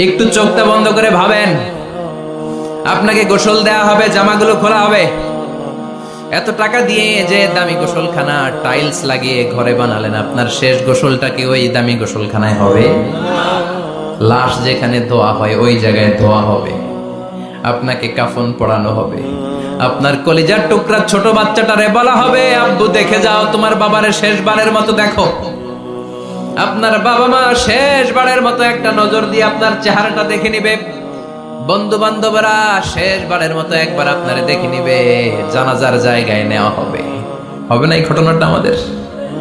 একটু চোখটা বন্ধ করে ভাবেন, আপনাকে গোসল দেয়া হবে, জামাগুলো খোলা হবে। এত টাকা দিয়ে যে দামি গোসলখানা টাইলস লাগিয়ে ঘরে বানালেন, আপনার শেষ গোসলটা কি ওই দামি গোসলখানায় হবে? লাশ যেখানে ধোয়া হয় ওই জায়গায় ধোয়া হবে। আপনাকে কাফন পরানো হবে। আপনার কলিজার টুকরা ছোট বাচ্চাটারে বলা হবে, আব্বু দেখে যাও তোমার বাবারে শেষবারের মতো দেখো। আপনার বাবা মা শেষবারের মতো একটা নজর দিয়ে আপনার চেহারাটা দেখে নিবে। বন্ধু বান্ধবরা শেষবারের মতো একবার আপনারে দেখে নিবে। জানাজার জায়গায় নেওয়া হবে। হবে না এই ঘটনাটা আমাদের?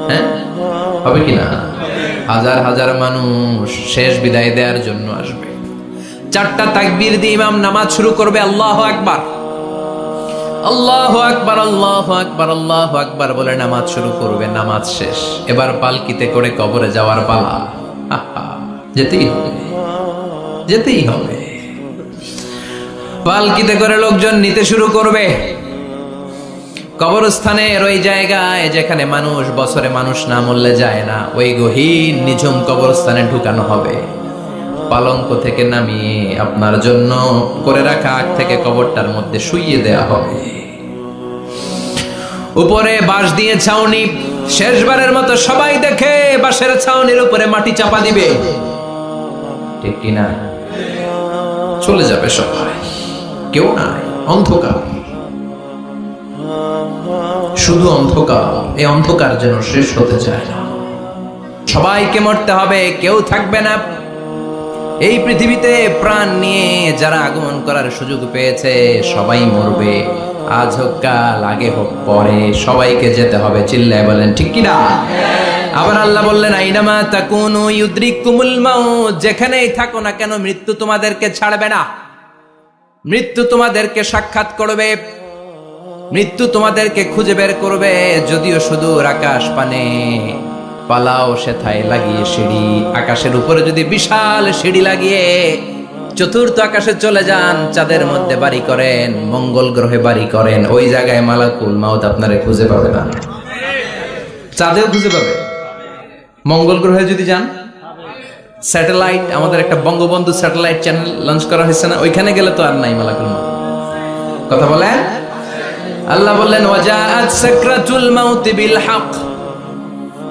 হ্যাঁ, হবে কিনা? হাজার হাজার মানুষ শেষ বিদায় দেওয়ার জন্য আসবে। 4টা তাকবীর দিয়ে ইমাম নামাজ শুরু করবে। আল্লাহু আকবার, আল্লাহু আকবার, আল্লাহু আকবার, আল্লাহু আকবার বলে নামাজ শুরু করবে। নামাজ শেষ। এবার পালকিতে করে কবরে যাওয়ার পালা। যেতেই হবে, যেতেই হবে। পালকিতে করে লোকজন নিতে শুরু করবে। কবরস্থানের ওই জায়গায় যেখানে মানুষ বছরে মানুষ না মরলে যায় না, ওই গহীন নিঝুম কবরস্থানে ঢুকানো হবে। পালঙ্ক থেকে নামিয়ে আপনার জন্য করে রাখা আগ থেকে কবরটার মধ্যে শুইয়ে দেয়া হবে। উপরে বাঁশ দিয়ে ছাউনি। শেষবারের মতো সবাই দেখে বাঁশের ছাউনির উপরে মাটি চাপা দিবে। ঠিক কিনা? চলে যাবে সবাই, কেউ নাই, অন্ধকার, শুধু অন্ধকার। এই অন্ধকার যেন শেষ হতে চায় না। সবাইকে মরতে হবে, কেউ থাকবে না। এই পৃথিবীতে প্রাণ নিয়ে যারা আগমন করার সুযোগ পেয়েছে সবাই মরবে। আজ হোক কাল, আগে হোক পরে, সবাইকে যেতে হবে। চিল্লায় বলেন ঠিক কিনা? আবার আল্লাহ বললেন, আইনামা তাকুনু ইউদরিকুমুল মাউত, যেখানেই থাকো না কেন মৃত্যু তোমাদেরকে ছাড়বে না। মৃত্যু তোমাদেরকে সাক্ষাৎ করবে, মৃত্যু তোমাদেরকে খুঁজে বের করবে। যদিও সুদূর আকাশ পানে পালাও সেথায় লাগিয়ে সিঁড়ি। আকাশের উপরে যদি বিশাল সিঁড়ি লাগিয়ে চতুর্থ আকাশে চলে যান, চাঁদের মধ্যে বাড়ি করেন, মঙ্গল গ্রহে বাড়ি করেন, ওই জায়গায় মালাকুল মাউত আপনারে খুঁজে পাবে না। চাঁদেও খুঁজে পাবে। মঙ্গল গ্রহে যদি যান, স্যাটেলাইট, আমাদের একটা বঙ্গবন্ধু স্যাটেলাইট চ্যানেল লঞ্চ করা হয়েছে না, ওইখানে গেলে তো আর নাই মালাকুল মাউত। কথা বলেন। আল্লাহ বললেন, ওয়াজাআত সাকরাতুল মাউতি বিল হক,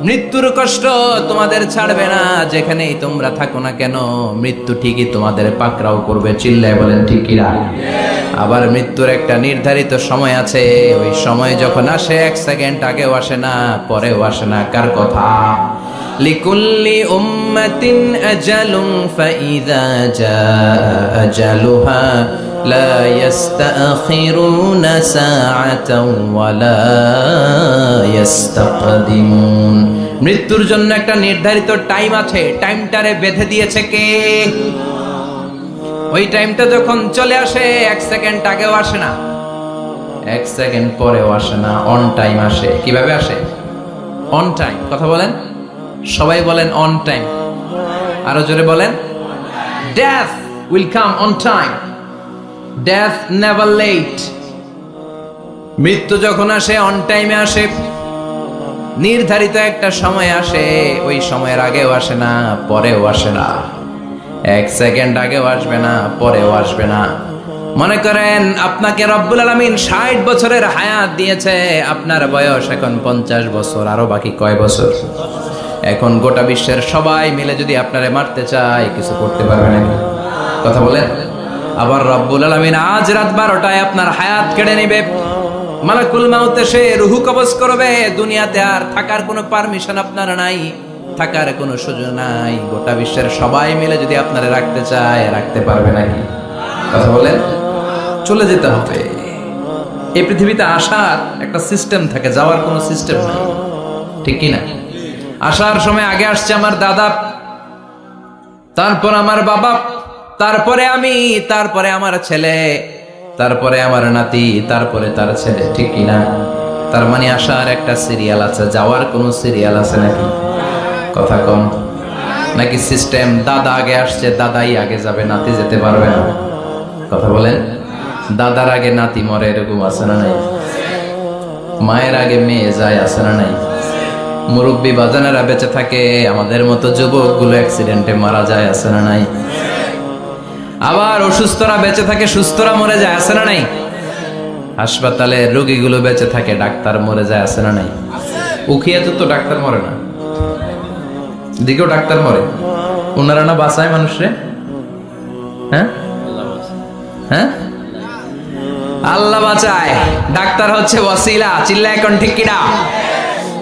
মৃত্যুর কষ্ট তোমাদের ছাড়বে না। যেখানেই তোমরা থাকো না কেন মৃত্যু ঠিকই তোমাদের পাকড়াও করবে। চিল্লায় বলেন ঠিক কিনা? আবার মৃত্যুর একটা নির্ধারিত সময় আছে। ওই সময় যখন আসে 1 সেকেন্ড আগেও আসে না, পরেও আসে না। কার কথা? লিকুল্লি উম্মাতিন আজালুন ফাইযা জাআ আজালুহা লা ইস্তাখিরুনা সাআতাও ওয়ালা ইস্তাকদিমুন। মৃত্যুর জন্য একটা নির্ধারিত টাইম আছে। টাইমটারে বেঁধে দিয়েছে কে? ওই টাইমটা যখন চলে আসে 1 সেকেন্ড আগেও আসে না, 1 সেকেন্ড পরেও আসে না, অন টাইম আসে। কিভাবে আসে? On time. কথা বলেন, সবাই বলেন অন টাইম। আরো জোরে বলেন, death will come on time, death never late. মৃত্যু যখন আসে অন টাইমে আসে। নির্ধারিত একটা সময় আসে, ওই সময়ের আগেও আসে না, পরেও আসে না। 1 সেকেন্ড আগেও আসবে না, পরেও আসবে না। মনে করেন আপনাকে রব্বুল আলামিন 60 বছরের হায়াত দিয়েছে, আপনার বয়স এখন 50 বছর, আরো বাকি কয় বছর? এখন গোটা বিশ্বের সবাই মিলে যদি আপনারে মারতে চায়, কিছু করতে পারবে নাকি? কথা বলেন। আবার রব্বুল আলামিন আজ রাত 12টায় আপনার হায়াত কেড়ে নেবে। মালাকুল মাউত এসে রুহু কবজ করবে। দুনিয়াতে আর থাকার কোনো পারমিশন আপনার নাই, থাকার কোনো সুযোগ নাই। গোটা বিশ্বের সবাই মিলে যদি আপনারে রাখতে চায়, রাখতে পারবে নাকি? কথা বলেন। চলে যেতে হবে। এই পৃথিবীতে আসার একটা সিস্টেম থাকে, যাওয়ার কোনো সিস্টেম নাই। ঠিক কি না? আসার সময় আগে আসছে আমার দাদা, তারপর আমার বাবা, তারপরে আমি, তারপরে আমার ছেলে, তারপরে আমার নাতি, তারপরে তার ছেলে। ঠিক কিনা? তার মানে আসার একটা সিরিয়াল আছে, যাওয়ার কোনো সিরিয়াল আছে নাকি? কথা কম। নাকি সিস্টেম দাদা আগে আসছে, দাদাই আগে যাবে, নাতি যেতে পারবে না? কথা বলেন। দাদার আগে নাতি মরে, এরকম আছে না নাই? মায়ের আগে মেয়ে যায়, আছে না নাই? মুরব্বী বাজানেরা বেঁচে থাকে, আমাদের মতো যুবক গুলো অ্যাক্সিডেন্টে মারা যায়, আছে না নাই? আবার অসুস্থরা বেঁচে থাকে, সুস্থরা মরে যায়, আছে না নাই? হাসপাতালে রোগীগুলো বেঁচে থাকে, ডাক্তার মরে যায়, আছে না নাই? উখিয়াতে তো ডাক্তার মরে না, দিকেও ডাক্তার মরে, ওনারা না বাঁচায় মানুষরে। হ্যাঁ হ্যাঁ, আল্লাহ বাঁচায়, ডাক্তার হচ্ছে ওয়াসিলা। চিল্লা এখন ঠিক কিনা?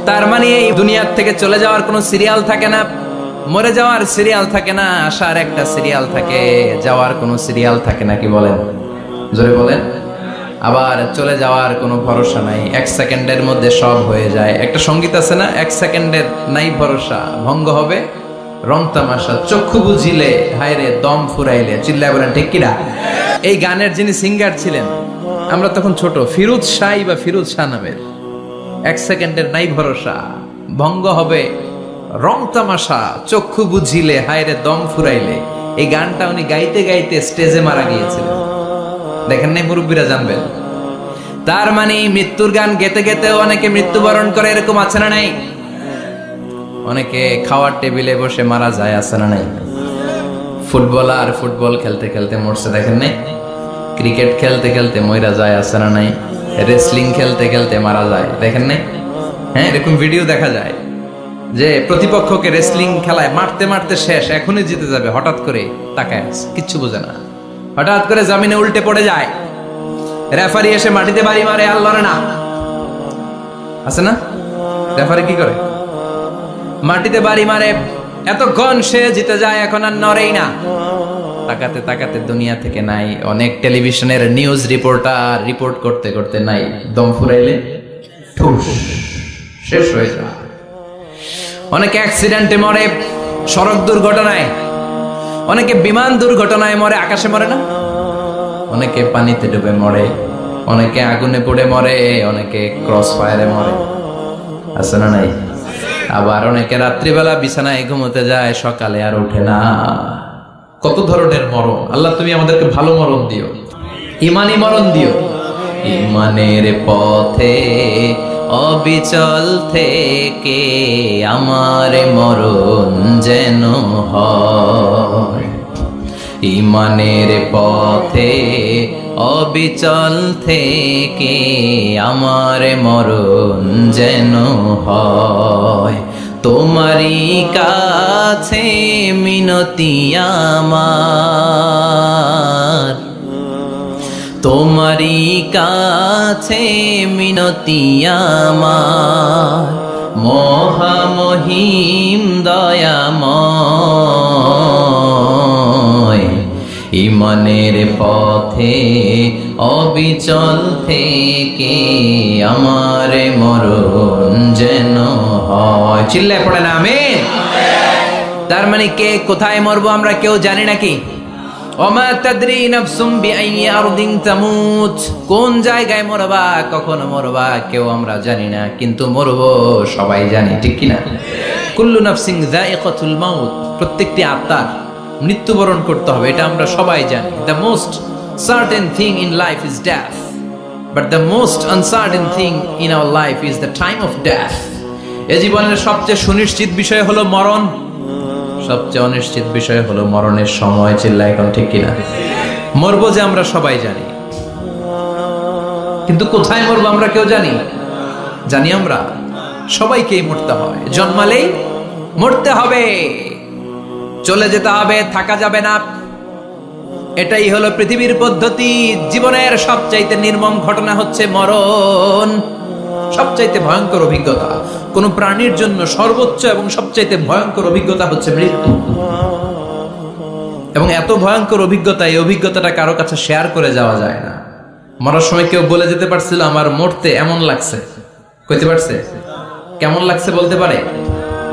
তার মানে এই দুনিয়ার থেকে চলে যাওয়ার কোনো সিরিয়াল থাকে না, মরে যাওয়ার সিরিয়াল থাকে না, আসার একটা সিরিয়াল থাকে, যাওয়ার কোনো সিরিয়াল থাকে না। কি বলেন? জোরে বলেন। আবার চলে যাওয়ার কোনো ভরসা নাই, এক সেকেন্ডের মধ্যে সব হয়ে যায়। একটা সঙ্গীত আছে না, এক সেকেন্ডের নাই ভরসা, ভঙ্গ হবে রং তামাশা, চক্ষু বুঝিলে হায়রে দম ফুরাইলে। চিল্লায় বলেন ঠিক কিনা? এই গানের যিনি সিঙ্গার ছিলেন, আমরা তখন ছোট, ফিরোজ শাহ বা ফিরোজ শাহ নামের, এক সেকেন্ডের নাই ভরসা, ভঙ্গ হবে রং তামাশা, চক্ষু বুঝিলে হায়রে দম ফুরাইলে। এই গানটা উনি গাইতে গাইতে স্টেজে মারা গিয়েছিলেন। দেখেন নাই? মুরব্বীরা জানবেন। তার মানে মৃত্যুর গান গেতে গেতে অনেকে মৃত্যুবরণ করে, এরকম আছে না নাই? অনেকে খাওয়ার টেবিলে বসে মারা যায়, আছে না নাই? ফুটবলার ফুটবল খেলতে খেলতে মরছে, দেখেন নাই? ক্রিকেট খেলতে খেলতে মইরা যায়, আছে না নাই? রেসলিং খেলতে খেলতে মারা যায়, দেখেন নাই? হ্যাঁ, এরকম ভিডিও দেখা যায় যে প্রতিপক্ষকে রেসলিং খেলায় মারতে মারতে শেষ, এখনই জিতে যাবে, হঠাৎ করে তাকায় কিচ্ছু বোঝে না, হঠাৎ করে জমিনে উল্টে পড়ে যায়, রেফারি এসে মাটিতে বাড়ি মারে, আর লড়ে না, আছে না? রেফারি কি করে? মাটিতে বাড়ি মারে, এতক্ষণ সে জিতে যায়, এখন আর নড়েই না। তাকাতে তাকাতে দুনিয়া থেকে নাই। অনেক টেলিভিশনের নিউজ রিপোর্টার রিপোর্ট করতে করতে নাই, দম ফুরাইলে ঠুস শেষ হয়ে যায়। অনেকে অ্যাক্সিডেন্টে মরে, সড়ক দুর্ঘটনায়, অনেকে বিমান দুর্ঘটনায় মরে, আকাশে মরে না? অনেকে পানিতে ডুবে মরে, অনেকে আগুনে পুড়ে মরে, অনেকে ক্রস ফায়ারে মরে, আছে না নাই? আবার অনেকে রাত্রিবেলা বিছানায় ঘুমোতে যায়, সকালে আর ওঠে না। কত ধরনের মরণ! আল্লাহ তুমি আমাদেরকে ভালো মরণ দিও, ইমানি মরণ দিও। ইমানের পথে অবিচল থেকে আমার মরণ যেন হয়, ইমানের পথে অবিচল থেকে আমার মরণ যেন হয়। তোমারই কাছে মিনতি আমার, তোমারই কাছে মিনতি আমার, মহামহিম দয়াময়। ইমানের পথে অবিচল থেকে আমার মরণ যেন হয়। চিল্লায় পড়ে না আমিন? তার মানে কে কোথায় মরবো আমরা কেউ জানি নাকি? ওমা তাদরি নাফসুম বিআইয়ি আরদিন তামুত, কোন জায়গায় মরবা, কখন মরবা কেউ আমরা জানি না, কিন্তু মরবো সবাই জানি, ঠিক কি না? কুল্লু নাফসিন যায়িকাতুল মাউত, প্রত্যেকটি আত্মার মৃত্যুবরণ করতে হবে, এটা আমরা সবাই জানি। The most certain thing in life is death, but the most uncertain thing in our life is the time of death. এই জীবনের সবচেয়ে সুনিশ্চিত বিষয় হলো মরণ, সবচেয়ে অনিশ্চিত বিষয় হলো মরণের সময়। চিল্লা এখন ঠিক কিনা? মরবো যে আমরা সবাই জানি, কিন্তু কোথায় মরবো আমরা কেউ জানি? জানি আমরা সবাইকেই মরতে হয়, জন্মালেই মরতে হবে, চলে যেতে হবে, থাকা যাবে না। এটাই হলো পৃথিবীর পদ্ধতি। জীবনের সবচাইতে নির্মম ঘটনা হচ্ছে মরণ, সবচাইতে ভয়ঙ্কর অভিজ্ঞতা। কোন প্রাণীর জন্য সর্বোচ্চ এবং সবচাইতে ভয়ঙ্কর অভিজ্ঞতা হচ্ছে মৃত্যু। এবং এত ভয়ঙ্কর অভিজ্ঞতা, এই অভিজ্ঞতাটা কারো কাছে শেয়ার করে যাওয়া যায় না। মরার সময় কেউ বলে যেতে পারছিল আমার মরতে এমন লাগছে, কইতে পারছে? কেমন লাগছে বলতে পারে?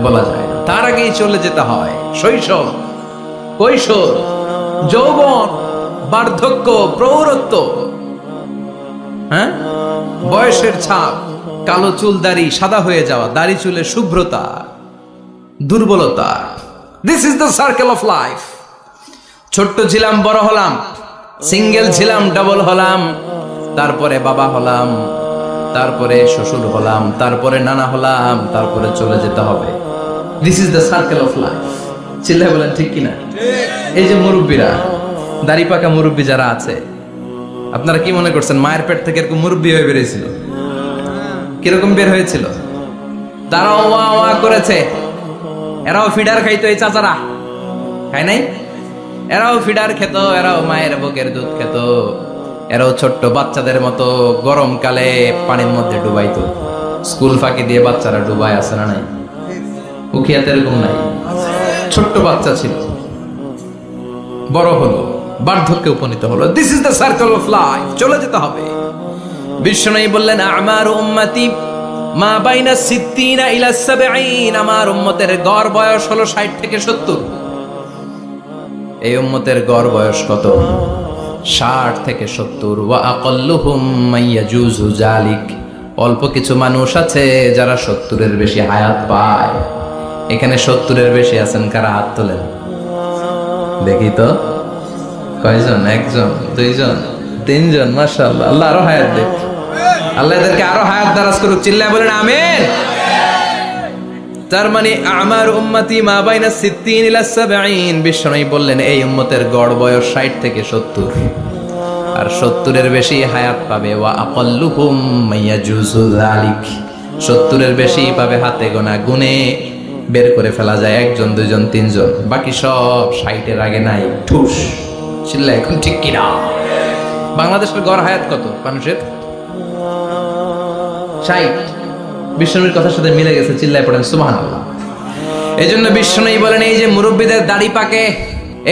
বলা যায় না। তার আগেই চলে যেতে হয় শৈশব, কৈশোর, যৌবন, বার্ধক্য, প্রৌঢ়ত্ব, হ্যাঁ, বয়সের ছাপ, কালো চুল দাড়ি সাদা হয়ে যাওয়া, দাড়ি চুলে শুভ্রতা, দুর্বলতা। This is the circle of life. ছোট্ট ছিলাম, বড় হলাম, সিঙ্গেল ছিলাম, ডাবল হলাম, তারপরে বাবা হলাম, তারপরে শ্বশুর হলাম, তারপরে নানা হলাম, তারপরে চলে যেতে হবে। This is the circle of life. চিল্লায় বলেন ঠিক কিনা? এই যে মুরব্বীরা, দাড়ি পাকা মুরব্বী যারা আছে, আপনারা কি মনে করছেন মায়ের পেট থেকে এরকম মুরব্বী হয়ে বেরিয়েছিল? কিরকম বের হয়েছিল? তারাও ওয়া ওয়া করেছে। এরাও ফিডার খাইতো, এই চাচারা খায় নাই? এরাও ফিডার খেত, এরাও মায়ের বুকের দুধ খেত, এরাও ছোট্ট বাচ্চাদের মতো গরমকালে পানির মধ্যে ডুবাইতো। স্কুল ফাঁকি দিয়ে বাচ্চারা ডুবায়, আছে না নাই? উখিয়াতে এরকম নাই? ছোট্ট বাচ্চা ছিল, বড় হলো, বার্ধক্যে উপনীত হলো। This is the circle of life, চলে যেতে হবে। বিশ্বনবী বললেন আমার উম্মতি মা বাইনা 60 ইলা 70, আমার উম্মতের গড় বয়স হলো 60 থেকে 70। এই উম্মতের গড় বয়স কত? 60 থেকে 70। ওয়া আকাল্লুহুম মাইয়াজুজু জালিক, অল্প কিছু মানুষ আছে যারা 70-এর বেশি হায়াত পায়। এখানে 70-এর বেশি আছেন কারা? হাত তোলেন দেখি তো। কয়জন? একজন, দুইজন, তিনজন। মাশাআল্লাহ, আল্লাহ আরো হায়াত দেখ। আল্লাহ এদেরকে আরো হায়াত দারাজ করুক। চিল্লায় বলেন আমিন। তার মানে আমার উম্মতি মা বাইনা 60 ইলা 70। বিশ্বনবী বললেন এই উম্মতের গড় বয়স 60 থেকে 70, আর 70-এর বেশি হায়াত পাবে। ওয়া আকাল্লুহুম মাইয়াজুজু যালিক, 70-এর বেশি পাবে হাতে গোনা, গুনে বের করে ফেলা যায় একজন, দুইজন, তিনজন। বাকি সব 60-এর আগে নাই। ঠুস চিল্লা এখন ঠিক কিনা? বাংলাদেশের গড় হায়াত কত মানুষের? 60। বিশ্বনবীর কথার সাথে মিলে গেছে। চিল্লায় পড়েন সুবহানাল্লাহ। এই জন্য বিশ্বনবী বলেন এই যে মুরব্বীদের দাড়ি পাকে,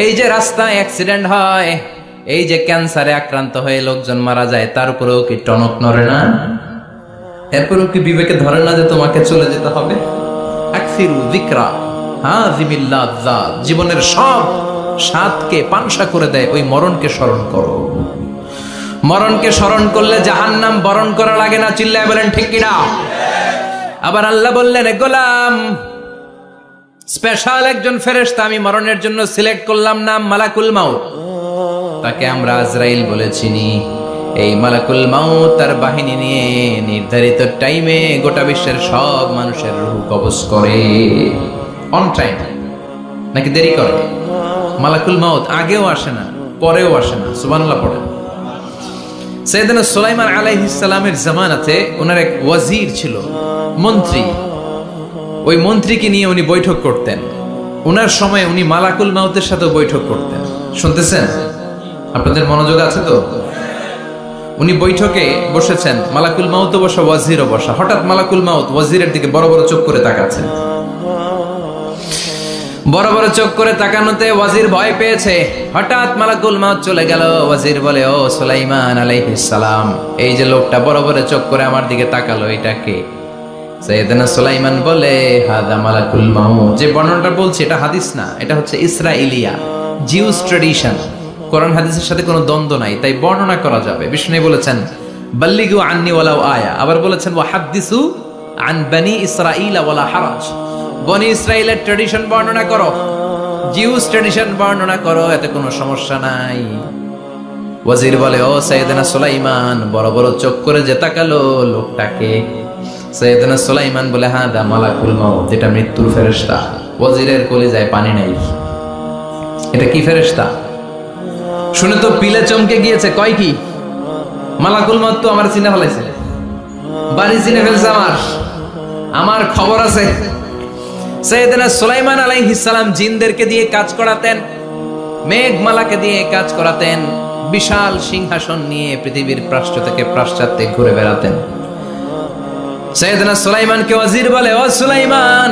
এই যে রাস্তায় অ্যাক্সিডেন্ট হয়, এই যে ক্যান্সারে আক্রান্ত হয়ে লোকজন মারা যায়, তার উপরেও কি টনক নড়ে না? এরপরেও কি বিবেকে ধরে না যে তোমাকে চলে যেতে হবে? আকসিরু যিকরা হাযিমিল লাযযাত, জীবনের সব স্বাদকে পানসা করে দেয় ওই মরণকে স্মরণ করো। মরণকে স্মরণ করলে জাহান্নাম বরণ করা লাগে না। চিল্লায় বলেন ঠিক কিনা? আবার আল্লাহ বললেন গোলাম, স্পেশাল একজন ফেরেশতা আমি মরণের জন্য সিলেক্ট করলাম, নাম মালাকুল মাউত। তাকে আমরা আজরাইল বলে চিনি। এই মালাকুল মাউত তার বাহিনী নিয়ে নির্ধারিত টাইমে গোটা বিশ্বের সব মানুষের রূহ কবজ করে। অন টাইম নাকি দেরি করে? মালাকুল মাউত আগেও আসে না, পরেও আসে না। সুবহানাল্লাহ পড়েন। সাইয়েদনা সুলাইমান আলাইহিস সালামের জামানাতে ওনার এক ওয়াজির ছিল, মন্ত্রী। ওই মন্ত্রীকে নিয়ে উনি বৈঠক করতেন। ওনার সময় উনি মালাকুল মাউতের সাথে বৈঠক করতেন। শুনতেছেন? আপনাদের মনোযোগ আছে তো? উনি বৈঠকে বসেছেন, মালাকুল মাউতও বসা, ওয়াজিরও বসা। হঠাৎ মালাকুল মাউত ওয়াজিরের দিকে বড় বড় চোখ করে তাকাচ্ছেন। বড় বড় চোখ করে তাকানোতে ওয়াজির ভয় পেয়েছে। হঠাৎ মালাকুল মাউত চলে গেল। ওয়াজির বলে, ও সুলাইমান আলাইহিস সালাম, এই যে লোকটা বড় বড় চোখ করে আমার দিকে তাকালো, এটা কে? সাইয়েদনা সুলাইমান বলে, হাদা মালাকুল মাউত। যে বর্ণনাটা বলছি এটা হাদিস না, এটা হচ্ছে ইসরাইলিয়া, জিউস ট্র্যাডিশন। কোরআন হাদিসের সাথে কোনো দ্বন্দ্ব নাই, তাই বর্ণনা করা যাবে। বিষ্ণু বলেছেন বাল্লিগু আন্নি ওয়ালাউ আয়া। আবার বলেছেন ওয়া হাদিসু আন বনি ইসরাঈল ওয়ালা হারাজ। বনি ইসরাইলের ট্র্যাডিশন বর্ণনা করো, জিউস ট্র্যাডিশন বর্ণনা করো, এতে কোনো সমস্যা নাই। ওয়াজির বলে, ও সাইয়েদনা সুলাইমান, বড় বড় চোখ করে যে তাকালো লোকটাকে? সাইয়েদনা সুলাইমান বলে, হাদা মালাকুল মাউত, এটা মৃত্যুর ফেরেশতা। ওয়াজিরের কলিজায় পানি নাই। এটা কি ফেরেশতা? শুনে তো পিলে চমকে গিয়েছে। কয় কি? মালাকুল মাউত তো আমার চিনে ফেলাইছে, বাড়ি চিনে ফেলছে, আমার খবর আছে। সাইয়েদনা সুলাইমান আলাইহিস সালাম জিনদেরকে দিয়ে কাজ করাতেন, মেঘমালাকে দিয়ে কাজ করাতেন, বিশাল সিংহাসন নিয়ে পৃথিবীর প্রাচ্য থেকে পাশ্চাত্যে ঘুরে বেড়াতেন। সাইয়েদনা সুলাইমানকে ওয়াজির বলে, ও সুলাইমান,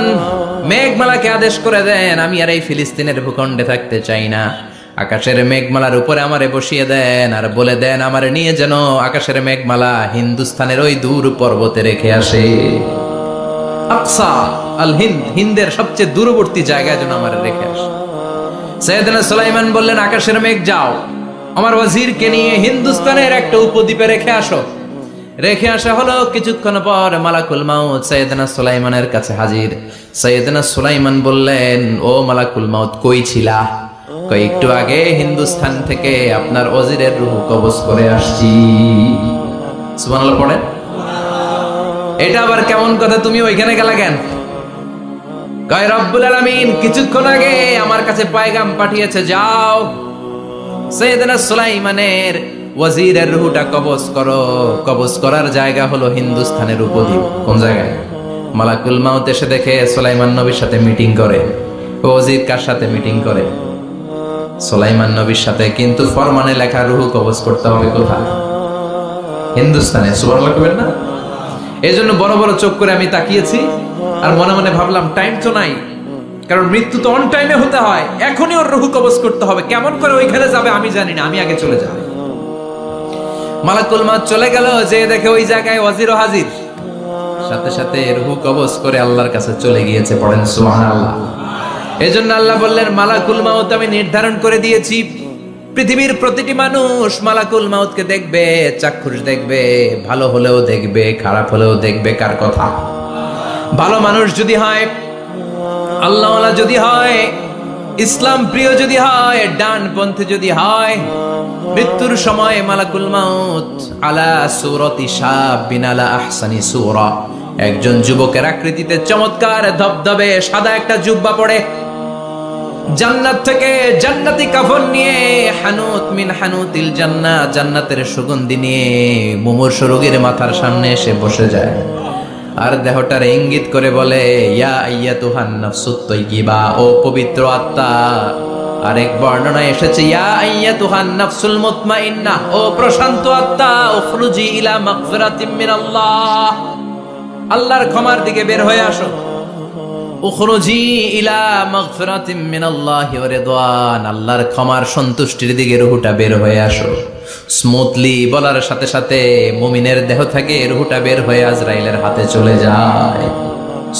মেঘমালাকে আদেশ করে দেন আমি আর এই ফিলিস্তিনের ভূখণ্ডে থাকতে চাই না। আকাশের মেঘমালার উপরে আমারে বসিয়ে দেন, আর বলে দেন আমারে নিয়ে যেন আকাশের মেঘমালা হিন্দুস্তানের ওই দূর পর্বতে রেখে আসে। আকসা আল হিন্দ, হিন্দের সবচেয়ে দূরবর্তী জায়গায় যেন আমারে রেখে আসে। সাইয়েদনা সুলাইমান বললেন, আকাশের মেঘ যাও, আমার ওয়াজিরকে নিয়ে হিন্দুস্তানের একটা উপদ্বীপে রেখে আসো। রেখে আসা হলো। কিছুক্ষণ পর মালাকুল মাউত সাইয়েদনা সুলাইমানের কাছে হাজির। সাইয়েদনা সুলাইমান বললেন, ও মালাকুল মাউত, কই ছিলা? কই একটু আগে হিন্দুস্তান থেকে আপনার ওয়াজিরের রূহ কবজ করে আসছি। সুবহানাল্লাহ পড়েন। এটা আবার কেমন কথা, তুমি ওইখানে গেলা কেন? কয় রব্বুল আলামিন কিছুক্ষণ আগে আমার কাছে পয়গাম পাঠিয়েছে, যাও সাইয়েদনা সুলাইমানের ওয়াজিরের রুহটা কবজ করো। কবজ করার জায়গা হলো হিন্দুস্তানের উপদ্বীপ। কোন জায়গায়? মালাকুল মাউত এসে দেখে সুলাইমান নবীর সাথে মিটিং করে। ওয়াজির কার সাথে মিটিং করে? সুলাইমান নবীর সাথে। কিন্তু ফরমানে লেখা রুহ কবজ করতে হবে কোথায়? হিন্দুস্তানে। সুবহানাল্লাহ কইবেন না? এজন্য বড় বড় চোখ করে আমি তাকিয়েছি আর মনে মনে ভাবলাম টাইম তো নাই, কারণ মৃত্যু তো অন টাইমে হতে হয়। এখনই ওর রুহ কবজ করতে হবে। কেমন করে ওইখানে যাবে আমি জানি না, আমি আগে চলে যাব। মালাকুল মাউত চলে গেল, যে দেখে ওই জায়গায় ওয়াজিরও হাজির। সাথে সাথে রুহ কবজ করে আল্লাহর কাছে চলে গিয়েছে। পড়েন সুবহানাল্লাহ। এজন্য আল্লাহ বললেন, মালাকুল মাউত আমি নির্ধারণ করে দিয়েছি, পৃথিবীর প্রতিটি মানুষ মালাকুল মাউতকে দেখবে, চাক্ষুষ দেখবে, ভালো হলেও দেখবে, খারাপ হলেও দেখবে। কার কথা? ভালো মানুষ যদি হয়, আল্লাহওয়ালা যদি হয়, ইসলাম প্রিয় যদি হয়, ডানপন্থী যদি হয়, মৃত্যুর সময় মালাকুল মাউত আলা সূরাতি শাবিন আলা আহসানি সূরা, একজন যুবকের আকৃতিতে চমৎকার ধবধবে সাদা একটা জুব্বা পরে, জান্নাত থেকে জান্নাতি কাফন নিয়ে, হানুত মিন হানুতিল জান্নাত, জান্নাতের সুগন্ধি নিয়ে মুমূর্ষু রোগীর মাথার সামনে এসে বসে যায় আর দেহটার ইঙ্গিত করে বলে, ইয়া আইয়াতুহান নাফসুত তাইয়্যিবা, ও পবিত্র আত্মা। আরেক বর্ণনায় এসেছে, ইয়া আইয়াতুহান নাফসুল মুতমাইন্নাহ, ও প্রশান্ত আত্মা, উখরুজি ইলা মাগফিরাতিম মিনাল্লাহ, আল্লাহর ক্ষমার দিকে বের হয়ে আসো। উখরুজি ইলা মাগফিরাতিম মিনাল্লাহি ওয়া রিদওয়ান, আল্লাহর ক্ষমার সন্তুষ্টির দিকে রুহটা বের হয়ে আসো। স্মুথলি বলার সাথে সাথে মুমিনের দেহ থেকে রুহটা বের হয়ে আজরাইলের হাতে চলে যায়।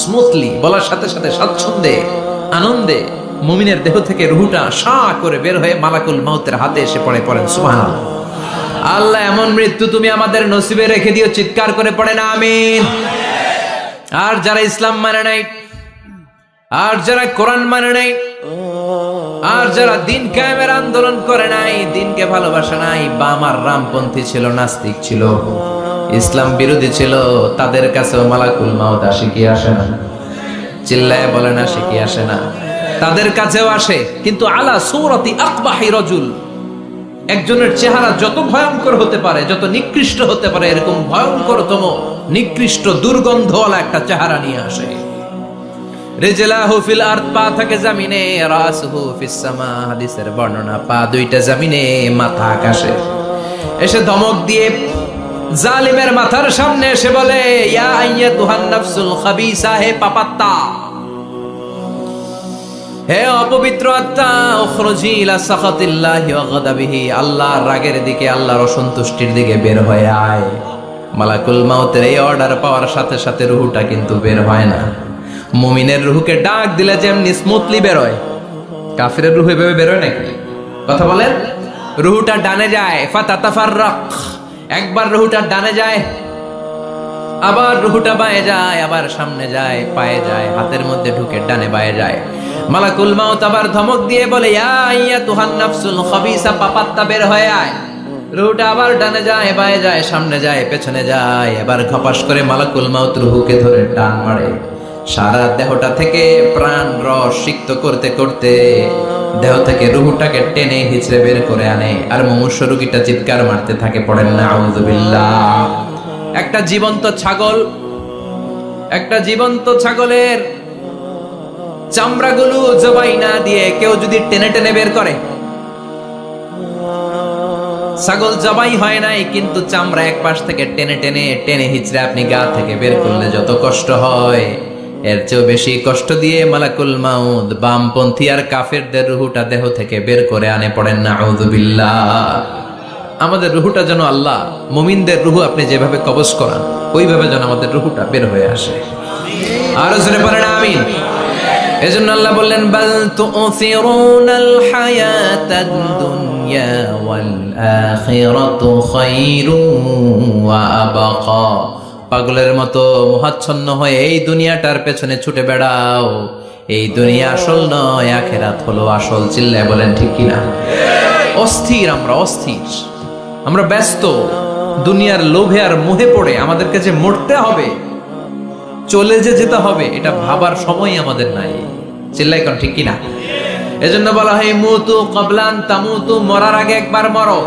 স্মুথলি বলার সাথে সাথে স্বাচ্ছন্দ্যে আনন্দে মুমিনের দেহ থেকে রুহটা সা করে বের হয়ে মালাকুল মাউতের হাতে এসে পড়ে। পড়েন সুবহানাল্লাহ। আল্লাহ এমন মৃত্যু তুমি আমাদের নসিবে রেখে দিও। চিৎকার করে পড়েন আমিন। আর যারা ইসলাম মানে নাই, আর যারা কোরআন মানে নাই, আর যারা দিন কায়েমের আন্দোলন করে নাই, দিনকে ভালোবাসে নাই, বাম আর রামপন্থী ছিল, নাস্তিক ছিল, ইসলাম বিরোধী ছিল, তাদের কাছেও মালাকুল মাউত আসে কি আসে না? চিল্লায় বলেন আসে কি আসে না? তাদের কাছেও আসে, কিন্তু আলা সূরাতি আকবাহি রাজুল, একজনের চেহারা যত ভয়ঙ্কর হতে পারে, যত নিকৃষ্ট হতে পারে, এরকম ভয়ঙ্করতম নিকৃষ্ট দুর্গন্ধওয়ালা একটা চেহারা নিয়ে আসে। রিজলাহু ফিল আরদ, পা থাকে জমিনে, রাসুহু ফিস সামা, হাদিসের বর্ণনা, পা দুইটা জমিনে, মাথা আকাশে। এসে ধমক দিয়ে জালিমের মাথার সামনে এসে বলে, ইয়া আইয়াতুহান নাফসুল খাবিসা, হে পাপাত্তা, হে অপবিত্র আত্মা, উখরুজি ইলা সাখাতিল্লাহি ওয়া গাদাবিহি, আল্লাহর রাগের দিকে, আল্লাহর অসন্তুষ্টির দিকে বের হয়ে আয়। মালাকুল মাউতের এই অর্ডার পাওয়ার সাথে সাথে রুহটা কিন্তু বের হয় না। মুমিনের রুহকে ডাক দিলে যেমনি স্মুথলি বের হয়, কাফিরের রুহ এভাবে বের হয় নাকি? কথা বলেন। রুহটা ডানে যায়, ফাতাতাফাররাক, একবার রুহটা ডানে যায়, আবার রুহটা বায়ে যায়, আবার সামনে যায়, পায়ে যায়, হাতের মধ্যে ঢুকে ডানে বায়ে যায়। মালাকুল মাউত আবার ধমক দিয়ে বলে, ইয়া আইয়াতুহান নাফসুল খাবিসা, পাপাত্তা, বের হয়ে আয়। রুহটা আবার ডানে যায়, বায়ে যায়, সামনে যায়, পেছনে যায়। এবার ঘপাস করে মালাকুল মাউত রুহকে ধরে টান মারে। সারা দেহটা থেকে প্রাণ রস সিক্ত করতে করতে দেহ থেকে রুহটাকে টেনে হিচড়ে বের করে আনে। আর মুমূর্ষু রোগীটা চিৎকার মারতে থাকে। পড়েন না আউযুবিল্লাহ। একটা জীবন্ত ছাগলের চামড়াগুলো জবাই না দিয়ে কেউ যদি টেনে টেনে বের করে, ছাগল জবাই হয় নাই কিন্তু চামড়া এক পাশ থেকে টেনে টেনে টেনে হিচড়ে আপনি গা থেকে বের করলে যত কষ্ট হয়, এর চেয়েও বেশি কষ্ট দিয়ে মালাকুল মাউত বামপন্থী আর কাফেরদের রুহটা দেহ থেকে বের করে আনে। পড়েন না আউযুবিল্লাহ। আমাদের রুহটা যেন আল্লাহ, মুমিনদের রুহ আপনি যেভাবে কবজ করান, ওইভাবে যেন আমাদের রুহটা বের হয়ে আসে। আরো জোরে পড়েন আমিন। এজন্য আল্লাহ বললেন, বাল তুসিরুনাল হায়াতাদ দুনিয়া ওয়াল আখিরাতু খায়রুন ওয়া আবকা। পাগলের মতো মোহাচ্ছন্ন হয়ে এই দুনিয়াটার পেছনে ছুটে বেড়াও। এই দুনিয়া আসল নয়, আখিরাত হলো আসল। চিল্লায় বলেন ঠিক কিনা? অস্থির, আমরা ব্যস্ত দুনিয়ার লোভে আর মোহে পড়ে আমাদেরকে যে মরতে হবে, চলে যে যেতে হবে, এটা ভাবার সময় আমাদের নাই। চিল্লাই কোন ঠিক কিনা? এজন্য বলা হয় মুতু ক্বাবলান তামুতু, মরার আগে একবার মরো।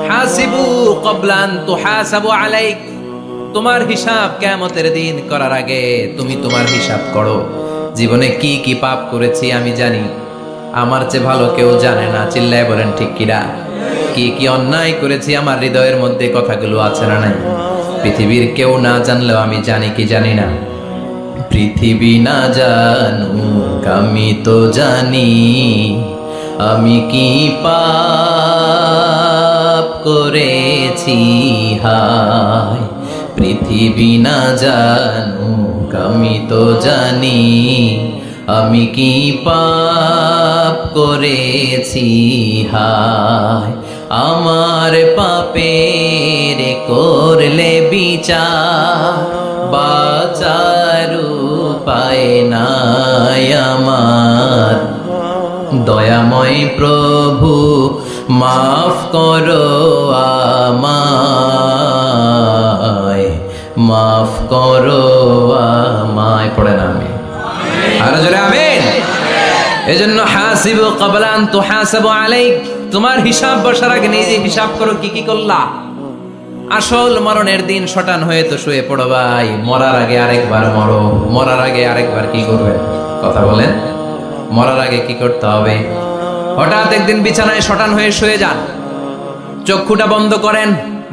হাসিবু ক্বাবলান তুহাসাবু আলাইক, তোমার হিসাব কিয়ামতের দিন করার আগে তুমি তোমার হিসাব করো। জীবনে কি কি পাপ করেছি আমি জানি, আমার চেয়ে ভালো কেউ জানে না। চিল্লায় বলেন ঠিক কিনা? কি কি অন্যায় করেছি আমার হৃদয়ের মধ্যে কথাগুলো আছে না নাই? পৃথিবীর কেউ না জানলেও আমি জানি কি জানি না? পৃথিবী না জানুক আমি তো জানি, আমি কি পাপ করেছি হায়। পৃথিবী না জানুক আমি তো জানি, আমি কি পাপ করেছি হায়। আমার পাপের করলে বিচার, বাঁচার উপায় নাই আমার। দয়াময় প্রভু মাফ করো আমায়, মাফ করো আমায়। পড়েন আমি আর জোরে আমিন। এজন্য হাসিবু ক্বাবলা আন তুহাসাবু আলাইক, তোমার হিসাব বসার আগে নিজে হিসাব করো কি কি করলা। আসল মরণের দিন শটান হয়ে তো শুয়ে পড়ো ভাই, মরার আগে আরেকবার মরো। মরার আগে আরেকবার কি করবেন? কথা বলেন। মরার আগে কি করতে হবে? হঠাৎ একদিন বিছানায় শটান হয়ে শুয়ে যান, চক্ষুটা বন্ধ করেন,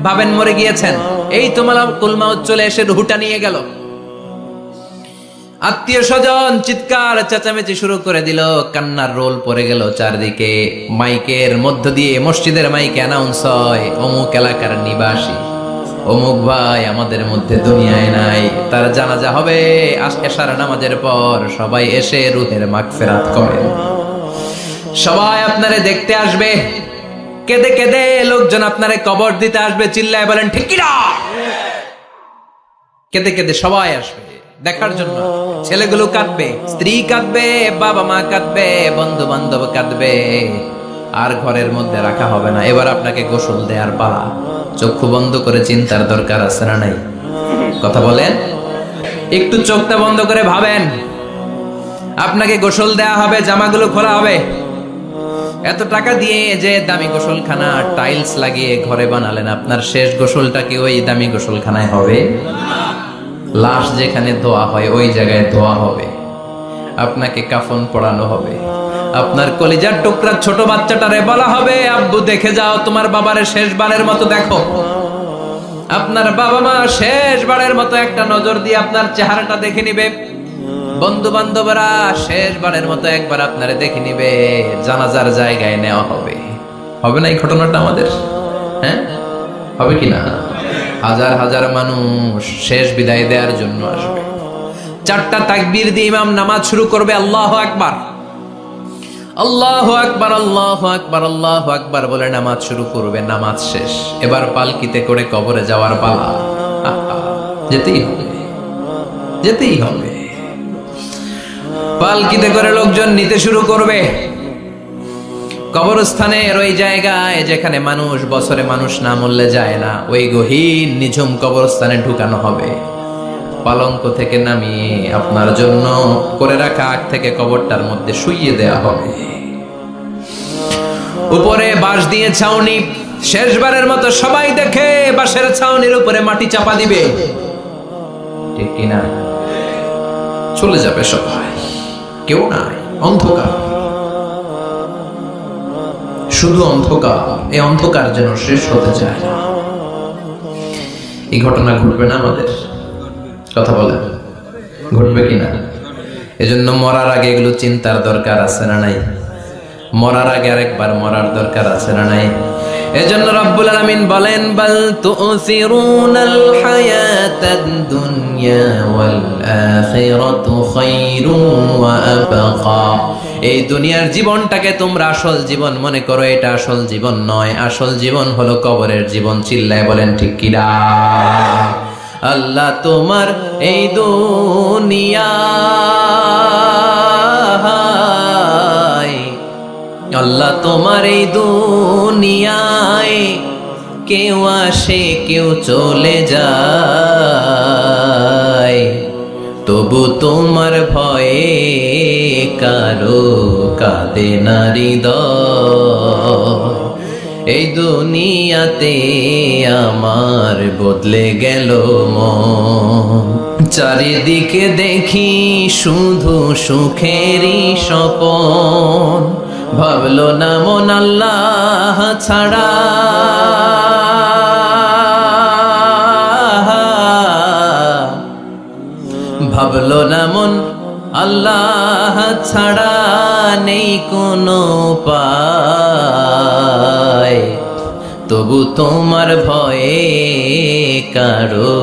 ভাবেন মরে গিয়েছেন। এই তো মালাকুল মাউত চলে এসে রুহটা নিয়ে গেল। আত্মীয় স্বজন চিৎকার চেঁচামেচি শুরু করে দিল, কান্নার রোল পড়ে গেল চারদিকে। মাইকের মধ্য দিয়ে, মসজিদের মাইকে অ্যানাউন্স হয়, অমুক এলাকার নিবাসী অমুক ভাই আমাদের মধ্যে দুনিয়ায় নাই, তার জানাজা হবে এশার নামাজের পর। সবাই এসে রুহের মাগফিরাত করেন। সবাই আপনারে দেখতে আসবে, কেঁদে কেঁদে লোকজন আপনারে কবর দিতে আসবে। চিল্লায় বলেন ঠিক কি না? কেঁদে কেঁদে সবাই আসবে দেখার জন্য। ছেলেগুলো কাঁদবে, স্ত্রী কাঁদবে, বাবা মা কাঁদবে, বন্ধু বান্ধব কাঁদবে। আর ঘরের মধ্যে রাখা হবে না। এবার আপনাকে গোসল দেওয়ার পালা। চক্ষু বন্ধ করে চিন্তার দরকার আছে না নাই? কথা বলেন। একটু চোখটা বন্ধ করে ভাবেন, আপনাকে গোসল দেয়া হবে, জামাগুলো খোলা হবে। এত টাকা দিয়ে যে দামি গোসলখানা টাইলস লাগিয়ে ঘরে বানালেন, আপনার শেষ গোসলটা কি ওই দামি গোসলখানায় হবে? লাশ যেখানে ধোয়া হয় ওই জায়গায় ধোয়া হবে। আপনাকে কাফন পরানো হবে। আপনার কলিজার টুকরা ছোট বাচ্চাটারে বলা হবে, আব্বু দেখে যাও তোমার বাবারে শেষবারের মতো দেখো। আপনার বাবা মা শেষবারের মতো একটা নজর দিয়ে আপনার চেহারাটা দেখে নিবে। বন্ধু বান্ধবরা শেষবারের মতো একবার আপনারে দেখে নিবে। জানাজার জায়গায় নেওয়া হবে। হবে না এই ঘটনাটা আমাদের? হ্যাঁ, হবে কি না? হাজার হাজার মানুষ শেষ বিদায় দেওয়ার জন্য আসবে। চারটা তাকবীর দিয়ে ইমাম নামাজ শুরু করবে। আল্লাহু আকবার, আল্লাহু আকবার, আল্লাহু আকবার, আল্লাহু আকবার বলে নামাজ শুরু করবে। নামাজ শেষ। এবার পালকিতে করে কবরে যাওয়ার পালা। যেতেই হবে, যেতেই হবে। পালকিতে করে লোকজন নিতে শুরু করবে। কবরস্থানের ওই জায়গায় যেখানে মানুষ বছরে মানুষ না মরলে যায় না, ওই গহীন নিঝুম কবরস্থানে ঢুকানো হবে। পালঙ্ক থেকে নামিয়ে আপনার জন্য করে রাখা আগ থেকে কবরটার মধ্যে শুইয়ে দেয়া হবে। উপরে বাঁশ দিয়ে ছাউনি, শেষবারের মতো সবাই দেখে বাঁশের ছাউনির উপরে মাটি চাপা দিবে। ঠিক কিনা? চলে যাবে সবাই, কেউ নাই, অন্ধকার, শুধু অন্ধকার। এই অন্ধকার যেন শেষ হতে চায় না। এই ঘটনা ঘটবে না আমাদের? কথা বলেন, ঘটবে কিনা? এজন্য মরার আগে এগুলো চিন্তার দরকার আছে না নাই? মরার আগে আরেকবার মরার দরকার আছে না নাই? এজন্য রব্বুল আলামিন বলেন, বাল তুসিরুনাল হায়াতাদ দুনিয়া ওয়াল আখিরাতু খায়রুন ওয়া আবকা। এই দুনিয়ার জীবনটাকে তোমরা আসল জীবন মনে করো, এটা আসল জীবন নয়। আসল জীবন হলো কবরের জীবন। চিল্লায় বলেন ঠিক কিনা? আল্লাহ তোমার এই দুনিয়া, আল্লাহ তোমার এই দুনিয়ায় কেউ আসে কেউ চলে যায়। তবু তোমার ভয়ে কারো কাঁদে না হৃদয়। এই দুনিয়াতে আমার বদলে গেল মন। চারিদিকে দেখি শুধু সুখেরই স্বপন, ভাবলো না মন আল্লাহ ছাড়া। ভাবলো না মন আল্লাহ ছাড়া নেই কোনো উপায়। তবু তোমার ভয়ে কারো